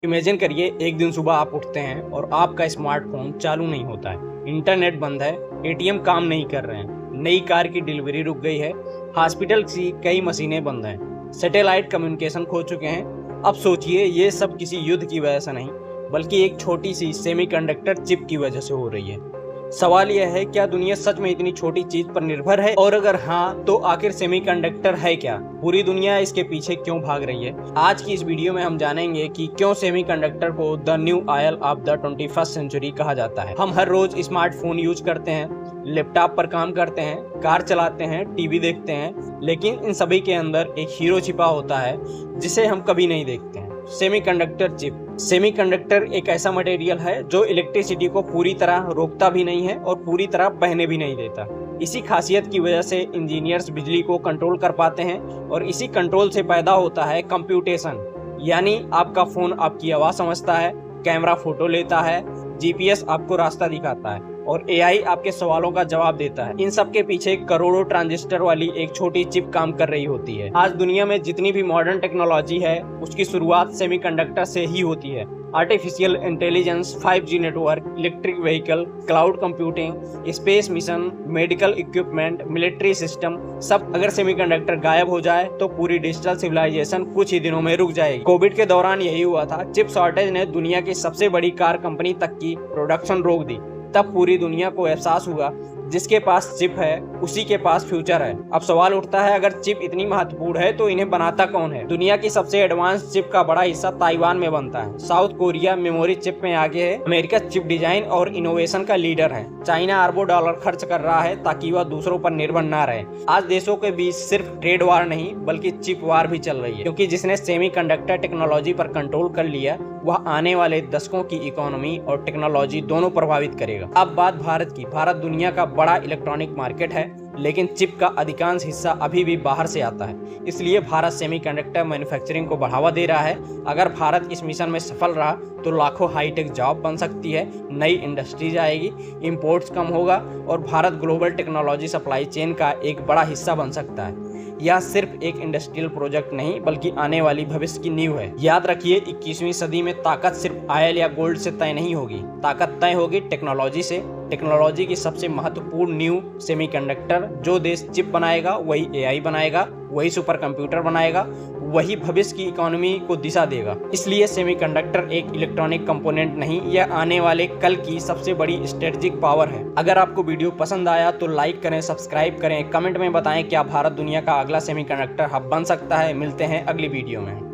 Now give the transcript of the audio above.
Imagine करिए एक दिन सुबह आप उठते हैं और आपका स्मार्टफोन चालू नहीं होता है, इंटरनेट बंद है, एटीएम काम नहीं कर रहे हैं, नई कार की डिलीवरी रुक गई है, हॉस्पिटल की कई मशीनें बंद हैं, सैटेलाइट कम्युनिकेशन खो चुके हैं। अब सोचिए ये सब किसी युद्ध की वजह से नहीं बल्कि एक छोटी सी सेमीकंडक्टर चिप की वजह से हो रही है। सवाल यह है, क्या दुनिया सच में इतनी छोटी चीज पर निर्भर है, और अगर हाँ तो आखिर सेमीकंडक्टर है क्या, पूरी दुनिया इसके पीछे क्यों भाग रही है। आज की इस वीडियो में हम जानेंगे कि क्यों सेमीकंडक्टर को the new oil of the 21st century कहा जाता है। हम हर रोज स्मार्टफोन यूज करते हैं, लैपटॉप पर काम करते हैं, कार चलाते हैं, टीवी देखते हैं, लेकिन इन सभी के अंदर एक हीरो छिपा होता है जिसे हम कभी नहीं देखते हैं, सेमीकंडक्टर चिप। सेमीकंडक्टर एक ऐसा मटेरियल है जो इलेक्ट्रिसिटी को पूरी तरह रोकता भी नहीं है और पूरी तरह बहने भी नहीं देता। इसी खासियत की वजह से इंजीनियर्स बिजली को कंट्रोल कर पाते हैं और इसी कंट्रोल से पैदा होता है कंप्यूटेशन। यानी आपका फोन आपकी आवाज समझता है, कैमरा फोटो लेता है, जीपीएस आपको रास्ता दिखाता है और एआई आपके सवालों का जवाब देता है। इन सब के पीछे करोड़ों ट्रांजिस्टर वाली एक छोटी चिप काम कर रही होती है। आज दुनिया में जितनी भी मॉडर्न टेक्नोलॉजी है उसकी शुरुआत सेमीकंडक्टर से ही होती है। Artificial intelligence, 5G network, electric vehicle, cloud computing, space mission, medical equipment, military system, सब अगर सेमीकंडक्टर गायब हो जाए तो पूरी डिजिटल सिविलाइजेशन कुछ ही दिनों में रुक जाएगी। कोविड के दौरान यही हुआ था। चिप शॉर्टेज ने दुनिया की सबसे बड़ी कार कंपनी तक की प्रोडक्शन रोक दी। तब पूरी दुनिया को एहसास हुआ जिसके पास चिप है उसी के पास फ्यूचर है। अब सवाल उठता है, अगर चिप इतनी महत्वपूर्ण है तो इन्हें बनाता कौन है। दुनिया की सबसे एडवांस चिप का बड़ा हिस्सा ताइवान में बनता है। साउथ कोरिया मेमोरी चिप में आगे है। अमेरिका चिप डिजाइन और इनोवेशन का लीडर है। चाइना अरबों डॉलर खर्च कर रहा है ताकि वह दूसरों पर निर्भर न रहे। आज देशों के बीच सिर्फ ट्रेड वार नहीं बल्कि चिप वार भी चल रही है, क्योंकि जिसने सेमीकंडक्टर टेक्नोलॉजी पर कंट्रोल कर लिया वह आने वाले दशकों की इकोनॉमी और टेक्नोलॉजी दोनों प्रभावित करेगा। अब बात भारत की। भारत दुनिया का बड़ा इलेक्ट्रॉनिक मार्केट है, लेकिन चिप का अधिकांश हिस्सा अभी भी बाहर से आता है। इसलिए भारत सेमीकंडक्टर मैन्युफैक्चरिंग को बढ़ावा दे रहा है। अगर भारत इस मिशन में सफल रहा तो लाखों हाईटेक जॉब बन सकती है, नई इंडस्ट्रीज आएगी, इंपोर्ट्स कम होगा और Bharat global technology supply chain का एक बड़ा हिस्सा बन सकता है। यह सिर्फ एक इंडस्ट्रियल प्रोजेक्ट नहीं बल्कि आने वाली भविष्य की नींव है। याद रखिए, 21वीं सदी में ताकत सिर्फ ऑयल या गोल्ड से तय नहीं होगी, ताकत तय होगी टेक्नोलॉजी से। टेक्नोलॉजी की सबसे महत्वपूर्ण नींव सेमीकंडक्टर। जो देश चिप बनाएगा वही एआई बनाएगा, वही सुपर कंप्यूटर बनाएगा, वही भविष्य की इकोनॉमी को दिशा देगा। इसलिए सेमीकंडक्टर एक इलेक्ट्रॉनिक कंपोनेंट नहीं, यह आने वाले कल की सबसे बड़ी स्ट्रेटेजिक पावर है। अगर आपको वीडियो पसंद आया तो लाइक करें, सब्सक्राइब करें, कमेंट में बताएं क्या भारत दुनिया का अगला सेमीकंडक्टर हब बन सकता है। मिलते हैं अगली वीडियो में।